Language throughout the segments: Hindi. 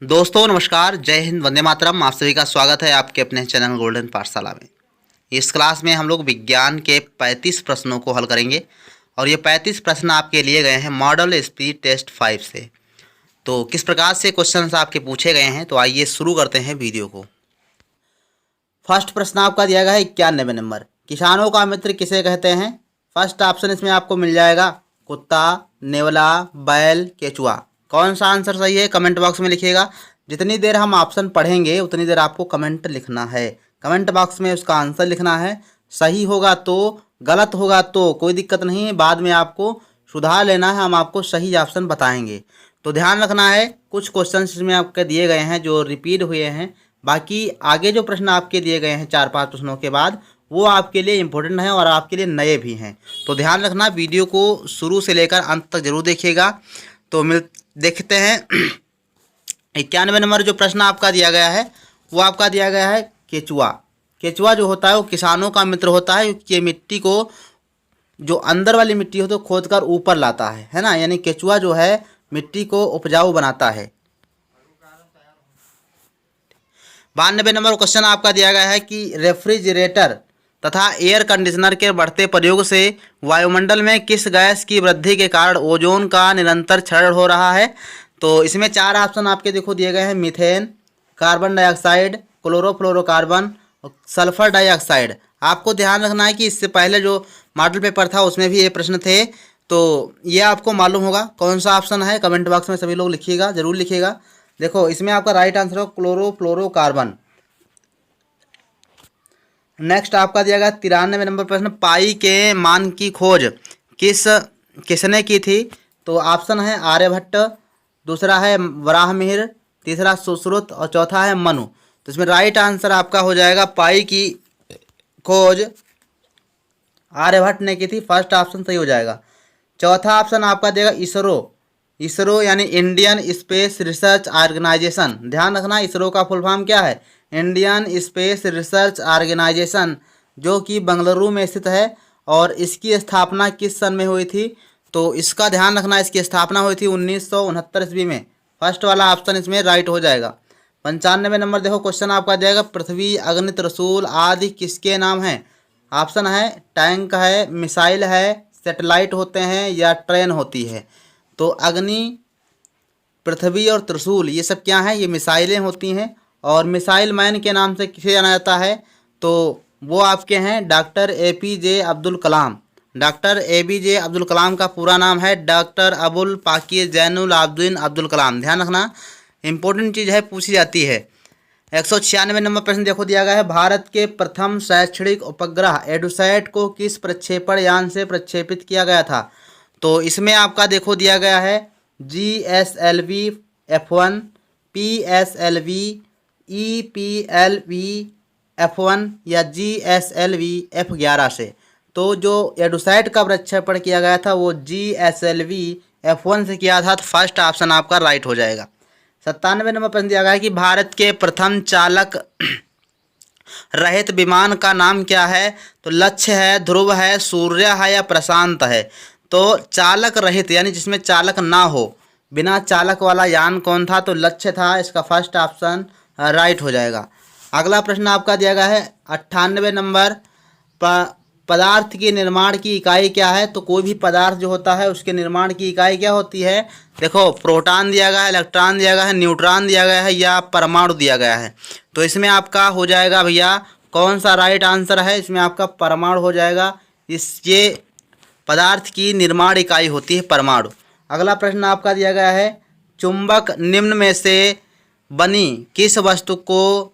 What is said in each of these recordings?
दोस्तों नमस्कार, जय हिंद, वंदे मातरम। आप सभी का स्वागत है आपके अपने चैनल गोल्डन पाठशाला में। इस क्लास में हम लोग विज्ञान के 35 प्रश्नों को हल करेंगे और ये 35 प्रश्न आपके लिए गए हैं मॉडल स्पीड टेस्ट 5 से। तो किस प्रकार से क्वेश्चंस आपके पूछे गए हैं, तो आइए शुरू करते हैं वीडियो को। फर्स्ट प्रश्न आपका दिया गया है 91 नंबर। किसानों का मित्र किसे कहते हैं? फर्स्ट ऑप्शन इसमें आपको मिल जाएगा कुत्ता, नेवला, बैल, केचुआ। कौन सा आंसर सही है कमेंट बॉक्स में लिखिएगा। जितनी देर हम ऑप्शन पढ़ेंगे उतनी देर आपको कमेंट लिखना है। कमेंट बॉक्स में उसका आंसर लिखना है। सही होगा तो, गलत होगा तो कोई दिक्कत नहीं है, बाद में आपको सुधार लेना है। हम आपको सही ऑप्शन बताएंगे। तो ध्यान रखना है, कुछ क्वेश्चन इसमें आपके दिए गए हैं जो रिपीट हुए हैं। बाकी आगे जो प्रश्न आपके दिए गए हैं 4-5 प्रश्नों के बाद, वो आपके लिए इम्पोर्टेंट हैं और आपके लिए नए भी हैं। तो ध्यान रखना, वीडियो को शुरू से लेकर अंत तक जरूर देखिएगा। तो देखते हैं 91 नंबर जो प्रश्न आपका दिया गया है वो आपका दिया गया है केचुआ। केचुआ जो होता है वो किसानों का मित्र होता है, क्योंकि ये मिट्टी को, जो अंदर वाली मिट्टी होती है तो खोद कर ऊपर लाता है ना। यानी केचुआ जो है मिट्टी को उपजाऊ बनाता है। 92 नंबर क्वेश्चन आपका दिया गया है कि रेफ्रिजरेटर तथा एयर कंडीशनर के बढ़ते प्रयोग से वायुमंडल में किस गैस की वृद्धि के कारण ओजोन का निरंतर क्षरण हो रहा है? तो इसमें 4 ऑप्शन आपके देखो दिए गए हैं, मीथेन, कार्बन डाइऑक्साइड, क्लोरोफ्लोरोकार्बन और सल्फर डाइऑक्साइड। आपको ध्यान रखना है कि इससे पहले जो मॉडल पेपर था उसमें भी ये प्रश्न थे, तो ये आपको मालूम होगा कौन सा ऑप्शन है। कमेंट बॉक्स में सभी लोग लिखिएगा, जरूर लिखिएगा। देखो इसमें आपका राइट आंसर हो क्लोरोफ्लोरोकार्बन। नेक्स्ट आपका दिया गया 93 नंबर प्रश्न, पाई के मान की खोज किसने की थी? तो ऑप्शन है आर्यभट्ट, दूसरा है वराहमिहिर, तीसरा सुश्रुत और चौथा है मनु। तो इसमें राइट आंसर आपका हो जाएगा पाई की खोज आर्यभट्ट ने की थी। फर्स्ट ऑप्शन सही हो जाएगा। चौथा ऑप्शन आपका देगा इसरो। इसरो यानी इंडियन स्पेस रिसर्च ऑर्गेनाइजेशन। ध्यान रखना, इसरो का फुल फॉर्म क्या है? इंडियन स्पेस रिसर्च ऑर्गेनाइजेशन, जो कि बेंगलुरु में स्थित है। और इसकी स्थापना किस सन में हुई थी? तो इसका ध्यान रखना, इसकी स्थापना हुई थी 1969 ईस्वी में। फर्स्ट वाला ऑप्शन इसमें राइट हो जाएगा। 95 नंबर देखो क्वेश्चन आपका जाएगा, पृथ्वी, अग्नि, त्रिशूल आदि किसके नाम हैं? ऑप्शन है टैंक है, मिसाइल है, सैटेलाइट होते हैं या ट्रेन होती है। तो अग्नि, पृथ्वी और त्रिशूल ये सब क्या हैं? ये मिसाइलें होती हैं। और मिसाइल मैन के नाम से किसे जाना जाता है? तो वो आपके हैं doctor APJ Abdul Kalam. Doctor APJ Abdul Kalam का पूरा नाम है डॉक्टर अबुल पाकीर जैनुल आबदीन अब्दुल कलाम। ध्यान रखना, इंपॉर्टेंट चीज़ है, पूछी जाती है। 196 नंबर प्रश्न देखो दिया गया है, भारत के प्रथम शैक्षणिक उपग्रह एडुसैट को किस प्रक्षेपण यान से प्रक्षेपित किया गया था? तो इसमें आपका देखो दिया गया है GSLV F1, PSLV, EPLV F1 या GSLV F11 से। तो जो एडुसैट का प्रक्षेपण किया गया था वो GSLV F1 से किया था। तो फर्स्ट ऑप्शन आपका राइट हो जाएगा। 97 नंबर प्रश्न दिया गया है कि भारत के प्रथम चालक रहित विमान का नाम क्या है? तो लक्ष्य है, ध्रुव है, सूर्य है या प्रशांत है? तो चालक रहित यानी जिसमें चालक ना हो, बिना चालक वाला यान कौन था? तो लक्ष्य था। इसका फर्स्ट ऑप्शन राइट हो जाएगा। अगला प्रश्न आपका दिया गया है 98 नंबर, पदार्थ के निर्माण की इकाई क्या है? तो कोई भी पदार्थ जो होता है उसके निर्माण की इकाई क्या होती है? देखो प्रोटॉन दिया गया है, इलेक्ट्रॉन दिया गया है, न्यूट्रॉन दिया गया है या परमाणु दिया गया है। तो इसमें आपका हो जाएगा भैया कौन सा राइट आंसर है? इसमें आपका परमाणु हो जाएगा। ये पदार्थ की निर्माण इकाई होती है परमाणु। अगला प्रश्न आपका दिया गया है, चुंबक निम्न में से बनी किस वस्तु को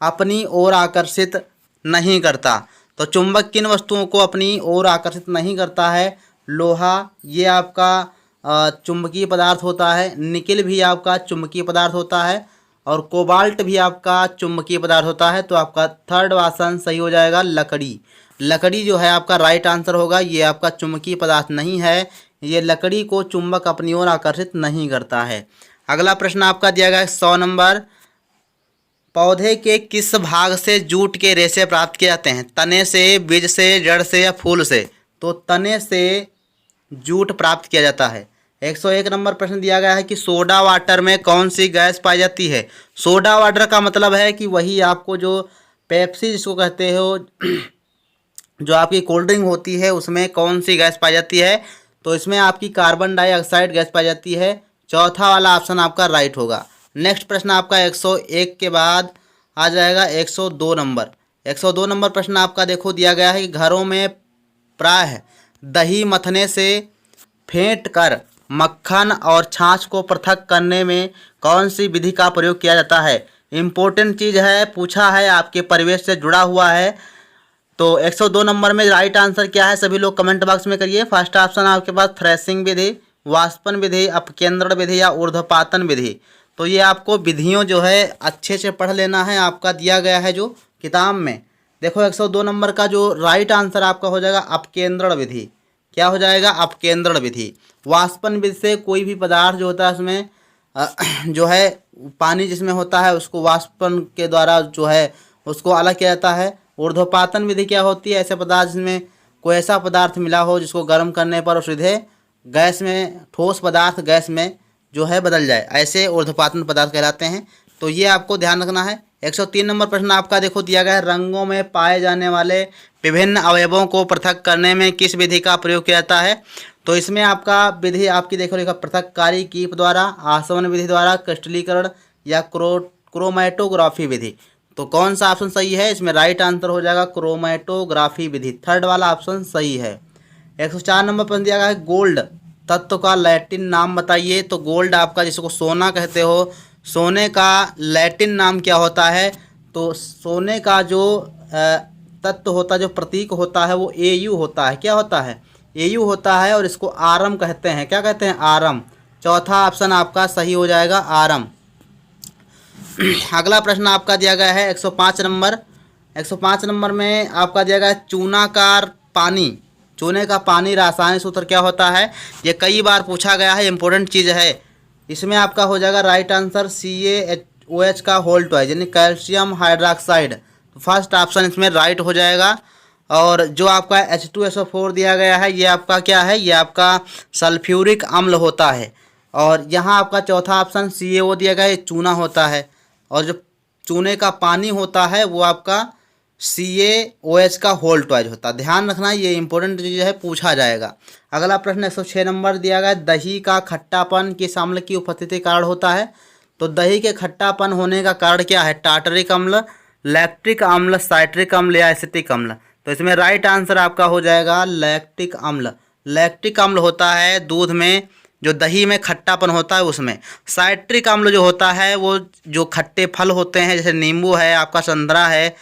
अपनी ओर आकर्षित नहीं करता? तो चुंबक किन वस्तुओं को अपनी ओर आकर्षित नहीं करता है? लोहा, ये आपका चुंबकीय पदार्थ होता है। निकिल भी आपका चुंबकीय पदार्थ होता है और कोबाल्ट भी आपका चुंबकीय पदार्थ होता है। तो आपका थर्ड ऑप्शन सही हो जाएगा लकड़ी। लकड़ी जो है आपका राइट आंसर होगा। ये आपका चुंबकीय पदार्थ नहीं है, ये लकड़ी को चुंबक अपनी ओर आकर्षित नहीं करता है। अगला प्रश्न आपका दिया गया है 100 नंबर, पौधे के किस भाग से जूट के रेशे प्राप्त किए जाते हैं? तने से, बीज से, जड़ से या फूल से? तो तने से जूट प्राप्त किया जाता है। 101 नंबर प्रश्न दिया गया है कि सोडा वाटर में कौन सी गैस पाई जाती है। सोडा वाटर का मतलब है कि वही आपको जो पेप्सी जिसको कहते हो जो आपकी कोल्ड ड्रिंक होती है उसमें कौन सी गैस पाई जाती है, तो इसमें आपकी कार्बन डाइऑक्साइड गैस पाई जाती है। चौथा वाला ऑप्शन आपका राइट होगा। नेक्स्ट प्रश्न आपका 101 के बाद आ जाएगा 102 नंबर। 102 नंबर प्रश्न आपका देखो दिया गया है कि घरों में प्रायः दही मथने से फेंट कर मक्खन और छाछ को पृथक करने में कौन सी विधि का प्रयोग किया जाता है। इम्पोर्टेंट चीज़ है, पूछा है, आपके परिवेश से जुड़ा हुआ है। तो 102 नंबर में राइट आंसर क्या है सभी लोग कमेंट बॉक्स में करिए। फर्स्ट ऑप्शन आपके पास थ्रेसिंग विधि, वाष्पन विधि, अपकेंद्रण विधि या ऊर्ध्वपातन विधि। तो ये आपको विधियों जो है अच्छे से पढ़ लेना है, आपका दिया गया है जो किताब में। देखो 102 नंबर का जो राइट आंसर आपका हो जाएगा अपकेंद्रण विधि। क्या हो जाएगा? अपकेंद्रण विधि। वाष्पन विधि से कोई भी पदार्थ जो होता है उसमें जो है पानी जिसमें होता है उसको वाष्पन के द्वारा जो है उसको अलग किया जाता है। ऊर्ध्वपातन विधि क्या होती है? ऐसे पदार्थ जिसमें कोई ऐसा पदार्थ मिला हो जिसको गर्म करने पर सीधे गैस में, ठोस पदार्थ गैस में जो है बदल जाए, ऐसे ऊर्ध्वपातन पदार्थ कहलाते हैं। तो ये आपको ध्यान रखना है। 103 नंबर प्रश्न आपका देखो दिया गया है रंगों में पाए जाने वाले विभिन्न अवयवों को पृथक करने में किस विधि का प्रयोग किया जाता है। तो इसमें आपका विधि आपकी देखो लिखा पृथककारी कीप द्वारा, आसवन विधि द्वारा, क्रिस्टलीकरण या क्रोमैटोग्राफी विधि। तो कौन सा ऑप्शन सही है? इसमें राइट आंसर हो जाएगा क्रोमैटोग्राफी विधि। थर्ड वाला ऑप्शन सही है। 104 नंबर प्रश्न दिया गया है गोल्ड तत्व का लैटिन नाम बताइए। तो गोल्ड आपका जिसको सोना कहते हो, सोने का लैटिन नाम क्या होता है? तो सोने का जो तत्व होता है, जो प्रतीक होता है वो AU होता है। क्या होता है? AU होता है और इसको आरम कहते हैं। क्या कहते हैं? आरम। चौथा ऑप्शन आपका सही हो जाएगा आरम। अगला प्रश्न आपका दिया गया है 105 नंबर। 105 नंबर में आपका दिया गया है चूनाकार पानी। चूने का पानी रासायनिक सूत्र क्या होता है? ये कई बार पूछा गया है, इंपॉर्टेंट चीज़ है। इसमें आपका हो जाएगा राइट आंसर CaOH का होल ट्वाइस यानी कैल्शियम हाइड्रोक्साइड। तो फर्स्ट ऑप्शन इसमें राइट हो जाएगा। और जो आपका H2SO4 दिया गया है ये आपका क्या है? ये आपका सल्फ्यूरिक अम्ल होता है। और यहाँ आपका चौथा ऑप्शन CaO दिया गया है, ये चूना होता है। और जो चूने का पानी होता है वो आपका CaOH का होल ट्वाइस होता है। ध्यान रखना, ये इंपॉर्टेंट चीज़ है, पूछा जाएगा। अगला प्रश्न 106 नंबर दिया गया है दही का खट्टापन किस अम्ल की उपस्थिति के कारण होता है। तो दही के खट्टापन होने का कारण क्या है? टार्टरिक अम्ल, लैक्टिक अम्ल, साइट्रिक अम्ल या एसिटिक अम्ल। तो इसमें राइट आंसर आपका हो जाएगा लैक्टिक अम्ल। लैक्टिक अम्ल होता है दूध में, जो दही में खट्टापन होता है उसमें। साइट्रिक अम्ल जो होता है वो जो खट्टे फल होते हैं, जैसे नींबू है, आपका संतरा है,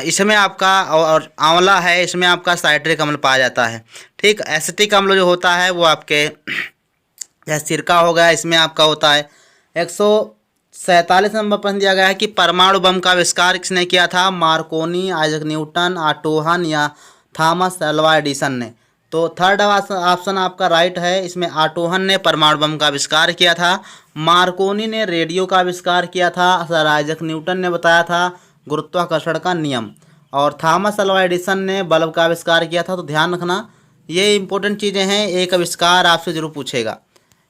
इसमें आपका, और आंवला है, इसमें आपका साइट्रिक अम्ल पाया जाता है। ठीक। एसिटिक अम्ल जो होता है वो आपके जैसे सिरका हो गया, इसमें आपका होता है। 147 नंबर प्रश्न दिया गया है कि परमाणु बम का आविष्कार किसने किया था? मार्कोनी, आइजक न्यूटन, ऑटोहन या थॉमस अल्वा एडिसन ने। तो थर्ड ऑप्शन आपका राइट है। इसमें ऑटोहन ने परमाणु बम का आविष्कार किया था, मार्कोनी ने रेडियो का आविष्कार किया था, सर आइजक न्यूटन ने बताया था गुरुत्वाकर्षण का नियम, और थॉमस अल्वा एडिसन ने बल्ब का आविष्कार किया था। तो ध्यान रखना, ये इंपॉर्टेंट चीज़ें हैं, एक आविष्कार आपसे जरूर पूछेगा।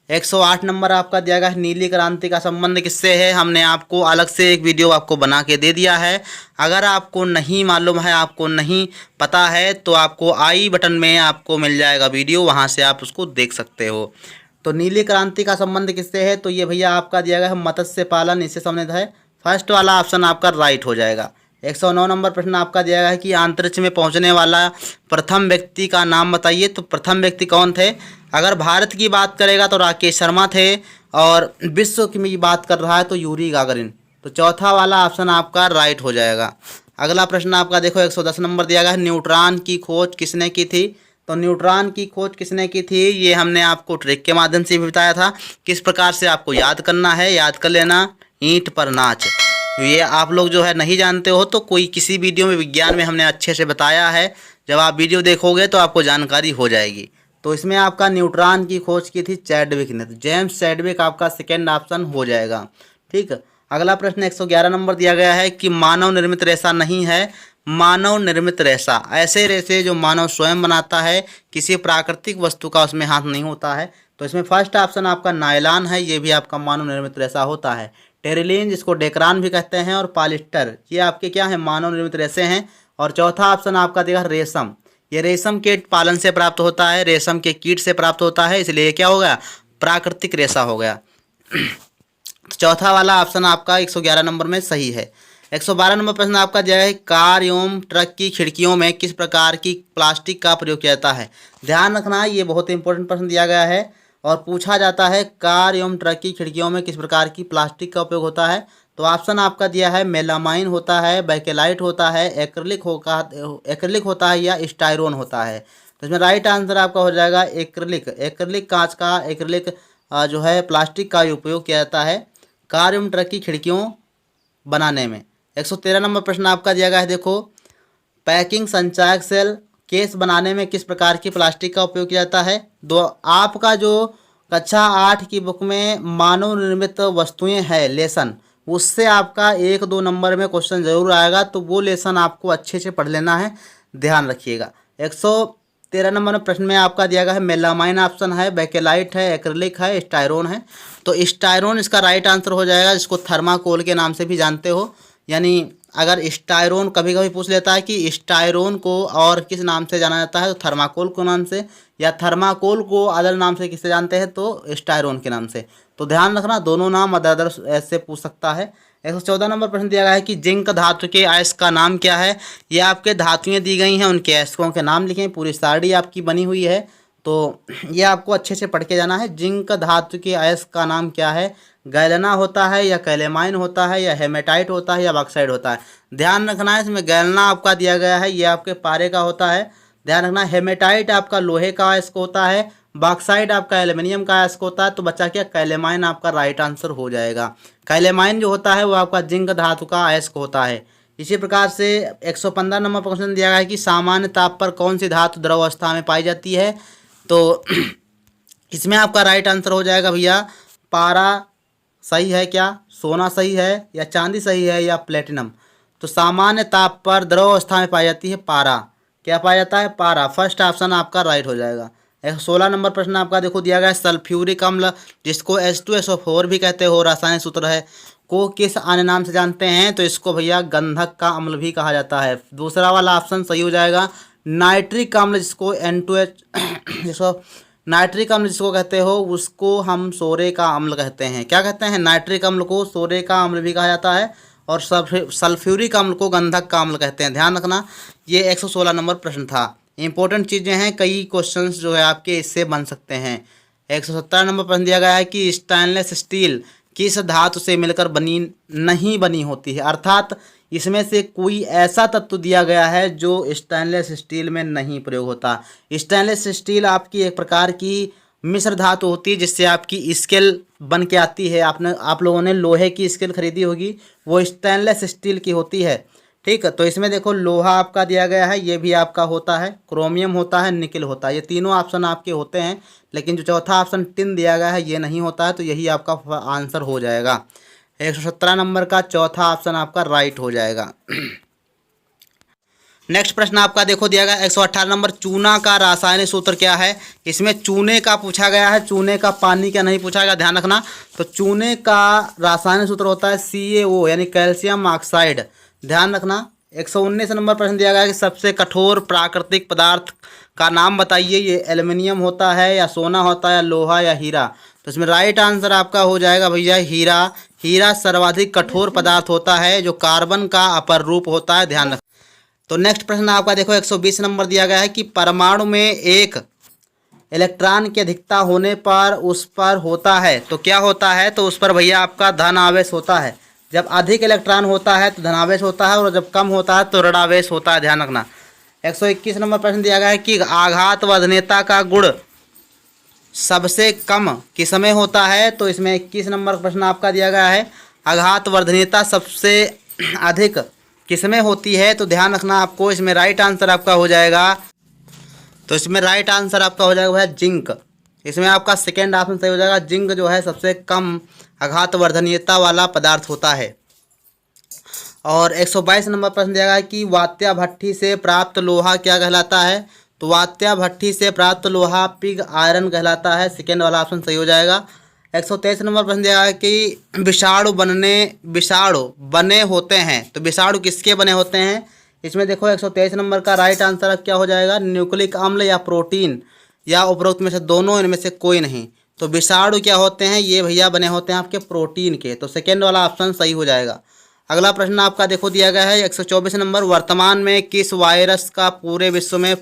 108 नंबर आपका दिया गया है नीली क्रांति का संबंध किससे है। हमने आपको अलग से एक वीडियो आपको बना के दे दिया है। अगर आपको नहीं मालूम है, आपको नहीं पता है, तो आपको आई बटन में आपको मिल जाएगा वीडियो, वहां से आप उसको देख सकते हो। तो नीली क्रांति का संबंध किससे है? तो ये भैया आपका दिया गया है मत्स्य पालन, इससे संबंधित है। फर्स्ट वाला ऑप्शन आपका राइट हो जाएगा। 109 नंबर प्रश्न आपका दिया गया है कि अंतरिक्ष में पहुंचने वाला प्रथम व्यक्ति का नाम बताइए। तो प्रथम व्यक्ति कौन थे? अगर भारत की बात करेगा तो राकेश शर्मा थे, और विश्व की बात कर रहा है तो यूरी गागरिन। तो चौथा वाला ऑप्शन आपका राइट हो जाएगा। अगला प्रश्न आपका देखो 110 नंबर दिया गया है न्यूट्रॉन की खोज किसने की थी। तो न्यूट्रॉन की खोज किसने की थी, ये हमने आपको ट्रिक के माध्यम से भी बताया था किस प्रकार से आपको याद करना है। याद कर लेना, ईंट पर नाच। ये आप लोग जो है नहीं जानते हो तो कोई किसी वीडियो में, विज्ञान में हमने अच्छे से बताया है, जब आप वीडियो देखोगे तो आपको जानकारी हो जाएगी। तो इसमें आपका न्यूट्रॉन की खोज की थी चैडविक ने, तो जेम्स चैडविक आपका सेकेंड ऑप्शन हो जाएगा। ठीक। अगला प्रश्न 111 नंबर दिया गया है कि मानव निर्मित रेशा नहीं है। मानव निर्मित रेशा ऐसे रेशे जो मानव स्वयं बनाता है, किसी प्राकृतिक वस्तु का उसमें हाथ नहीं होता है। तो इसमें फर्स्ट ऑप्शन आपका नायलॉन है, ये भी आपका मानव निर्मित रेशा होता है। टेरिलीन जिसको डेक्रान भी कहते हैं और पॉलिस्टर, ये आपके क्या है, मानव निर्मित रेशे हैं। और चौथा ऑप्शन आपका देगा रेशम, ये रेशम के पालन से प्राप्त होता है, रेशम के कीट से प्राप्त होता है, इसलिए क्या हो गया, प्राकृतिक रेशा हो गया। तो चौथा वाला ऑप्शन आपका 111 नंबर में सही है। 112 नंबर प्रश्न आपका दिया है, कार एवं ट्रक की खिड़कियों में किस प्रकार की प्लास्टिक का प्रयोग किया जाता है। ध्यान रखना, ये बहुत इंपॉर्टेंट प्रश्न दिया गया है और पूछा जाता है, कार एवं ट्रक की खिड़कियों में किस प्रकार की प्लास्टिक का उपयोग होता है। तो ऑप्शन आपका दिया है, मेलामाइन होता है, बैकेलाइट होता है, एक्रिलिक होता है या स्टायरोन होता है। तो इसमें राइट आंसर आपका हो जाएगा एक्रिलिक। एक्रिलिक कांच का, एक्रिलिक जो है प्लास्टिक का उपयोग किया जाता है कार एवं ट्रक की खिड़कियों बनाने में। 113 नंबर प्रश्न आपका दिया गया है, देखो, पैकिंग संचायक सेल केस बनाने में किस प्रकार की प्लास्टिक का उपयोग किया जाता है। दो आपका जो कक्षा 8 की बुक में मानव निर्मित वस्तुएं है लेसन, उससे आपका 1-2 नंबर में क्वेश्चन जरूर आएगा, तो वो लेसन आपको अच्छे से पढ़ लेना है, ध्यान रखिएगा। 113 नंबर प्रश्न में आपका दिया गया है, मेलामाइन ऑप्शन है, बैकेलाइट है, एक्रिलिक है, स्टायरोन है। तो स्टायरोन इसका राइट आंसर हो जाएगा, जिसको थर्माकोल के नाम से भी जानते हो। यानी अगर स्टायरोन कभी कभी पूछ लेता है कि स्टायरोन को और किस नाम से जाना जाता है, तो थर्माकोल के नाम से, या थर्माकोल को अदर नाम से किससे जानते हैं, तो स्टायरोन के नाम से। तो ध्यान रखना, दोनों नाम अदर अदर ऐसे पूछ सकता है। 114 नंबर प्रश्न दिया गया है कि जिंक धातु के अयस्क का नाम क्या है। ये आपके धातुएं दी गई हैं, उनके अयस्कों के नाम लिखें, पूरी सारणी आपकी बनी हुई है, तो ये आपको अच्छे से पढ़ के जाना है। जिंक धातु के अयस्क का नाम क्या है, गैलेना होता है या कैलेमाइन होता है या हेमेटाइट होता है या बॉक्साइड होता है। ध्यान रखना है, इसमें गैलेना आपका दिया गया है, ये आपके पारे का होता है, ध्यान रखना। हेमेटाइट आपका लोहे का अयस्क होता है, बॉक्साइड आपका एल्युमिनियम का अयस्क होता है। तो बच्चा क्या, कैलेमाइन आपका राइट आंसर हो जाएगा। कैलेमाइन जो होता है वो आपका जिंक धातु का अयस्क होता है। इसी प्रकार से 115 नंबर क्वेश्चन दिया गया है कि सामान्य ताप पर कौन सी धातु द्रव अवस्था में पाई जाती है। तो इसमें आपका राइट आंसर हो जाएगा भैया, पारा सही है क्या, सोना सही है या चांदी सही है या प्लेटिनम। तो सामान्य ताप पर द्रव अवस्था में पाई जाती है पारा। क्या पाया जाता है, पारा। फर्स्ट ऑप्शन आपका राइट हो जाएगा। 16 नंबर प्रश्न आपका देखो दिया गया है, सल्फ्यूरिक अम्ल जिसको H2SO4 भी कहते हो, रासायनिक सूत्र है, को किस अन्य नाम से जानते हैं। तो इसको भैया गंधक का अम्ल भी कहा जाता है। दूसरा वाला ऑप्शन सही हो जाएगा। नाइट्रिक अम्ल जिसको N2H जिसको नाइट्रिक अम्ल जिसको कहते हो, उसको हम सोरे का अम्ल कहते हैं। क्या कहते हैं, नाइट्रिक अम्ल को सोरे का अम्ल भी कहा जाता है और सल्फ्यूरिक अम्ल को गंधक का अम्ल कहते हैं। ध्यान रखना, ये 116 नंबर प्रश्न था। इंपॉर्टेंट चीज़ें हैं, कई क्वेश्चंस जो है आपके इससे बन सकते हैं। 117 नंबर प्रश्न दिया गया है कि स्टेनलेस स्टील किस धातु से मिलकर नहीं बनी होती है, अर्थात इसमें से कोई ऐसा तत्व दिया गया है जो स्टेनलेस स्टील में नहीं प्रयोग होता। स्टेनलेस स्टील आपकी एक प्रकार की मिश्र धातु होती है, जिससे आपकी स्केल बन के आती है। आप लोगों ने लोहे की स्केल खरीदी होगी, वो स्टेनलेस स्टील की होती है, ठीक है। तो इसमें देखो लोहा आपका दिया गया है, ये भी आपका होता है, क्रोमियम होता है, निकिल होता है, ये तीनों ऑप्शन आपके होते हैं। लेकिन जो चौथा ऑप्शन टिन दिया गया है ये नहीं होता है, तो यही आपका आंसर हो जाएगा। 117 नंबर का चौथा ऑप्शन आपका राइट हो जाएगा। नेक्स्ट प्रश्न आपका देखो दिया गया 118 नंबर, चूना का रासायनिक सूत्र क्या है। इसमें चूने का पूछा गया है, चूने का पानी का नहीं पूछा गया, ध्यान रखना। तो चूने का रासायनिक सूत्र होता है CaO यानी कैल्शियम ऑक्साइड, ध्यान रखना। 119 नंबर प्रश्न दिया गया है कि सबसे कठोर प्राकृतिक पदार्थ का नाम बताइए। ये एल्युमिनियम होता है या सोना होता है या लोहा या हीरा। तो इसमें राइट आंसर आपका हो जाएगा भैया हीरा। हीरा सर्वाधिक कठोर पदार्थ होता है जो कार्बन का अपर रूप होता है, ध्यान रखना। तो नेक्स्ट प्रश्न आपका देखो 120 नंबर दिया गया है कि परमाणु में एक इलेक्ट्रॉन की अधिकता होने पर उस पर होता है, तो क्या होता है, तो उस पर भैया आपका धन आवेश होता है। जब अधिक इलेक्ट्रॉन होता है तो धनावेश होता है, और जब कम होता है तो ऋणावेश होता है, ध्यान रखना। 121 नंबर प्रश्न दिया गया है कि आघात वर्धनीयता का गुण सबसे कम किस में होता है। तो इसमें 21 नंबर प्रश्न आपका दिया गया है, आघात वर्धनीयता सबसे अधिक किस में होती है। तो ध्यान रखना आपको, इसमें राइट आंसर आपका हो जाएगा, तो इसमें राइट आंसर आपका हो जाएगा भैया जिंक। इसमें आपका सेकेंड ऑप्शन सही हो जाएगा, जिंक जो है सबसे कम आघात वर्धनीयता वाला पदार्थ होता है। और 122 नंबर प्रश्न दिया गया है कि वात्या भट्ठी से प्राप्त लोहा क्या कहलाता है। तो त्वात्या भट्टी से प्राप्त लोहा पिग आयरन कहलाता है। सेकेंड वाला ऑप्शन सही हो जाएगा। 123 नंबर प्रश्न दिया है कि विषाणु बने होते हैं, तो विषाणु किसके बने होते हैं? इसमें देखो 123 नंबर का राइट आंसर अब क्या हो जाएगा, न्यूक्लिक अम्ल या प्रोटीन या उपरोक्त में से दोनों, इनमें से कोई नहीं। तो विषाणु क्या होते हैं, ये भैया बने होते हैं आपके प्रोटीन के। तो सेकेंड वाला ऑप्शन सही हो जाएगा। अगला प्रश्न आपका देखो दिया गया है 124 नंबर, वर्तमान में किस वायरस का पूरे विश्व में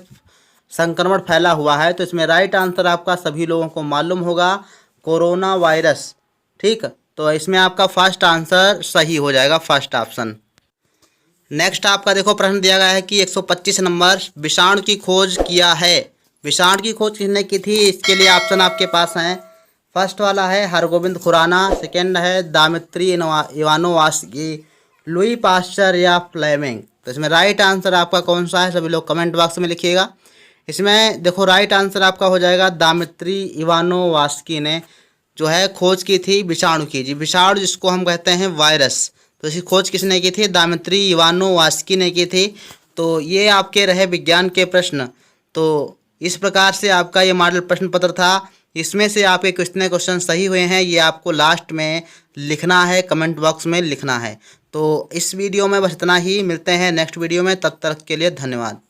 संक्रमण फैला हुआ है? तो इसमें राइट आंसर आपका सभी लोगों को मालूम होगा, कोरोना वायरस। ठीक, तो इसमें आपका फर्स्ट आंसर सही हो जाएगा, फर्स्ट ऑप्शन। नेक्स्ट आपका देखो प्रश्न दिया गया है कि 125 नंबर, विषाणु की खोज किया है। विषाणु की खोज किसने की थी? इसके लिए ऑप्शन आपके पास हैं। फर्स्ट वाला है हरगोविंद खुराना, सेकेंड है दामित्री इवानोवास्की, लुई पास्चर या फ्लेमिंग। तो इसमें राइट आंसर आपका कौन सा है, सभी लोग कमेंट बॉक्स में लिखिएगा। इसमें देखो राइट आंसर आपका हो जाएगा दामित्री इवानोवास्की ने जो है खोज की थी विषाणु की। जी, विषाणु जिसको हम कहते हैं वायरस, तो इसकी खोज किसने की थी? दामित्री इवानोवास्की ने की थी। तो ये आपके रहे विज्ञान के प्रश्न। तो इस प्रकार से आपका ये मॉडल प्रश्न पत्र था। इसमें से आपके कितने क्वेश्चन सही हुए हैं ये आपको लास्ट में लिखना है, कमेंट बॉक्स में लिखना है। तो इस वीडियो में बस इतना ही, मिलते हैं नेक्स्ट वीडियो में, तब तक के लिए धन्यवाद।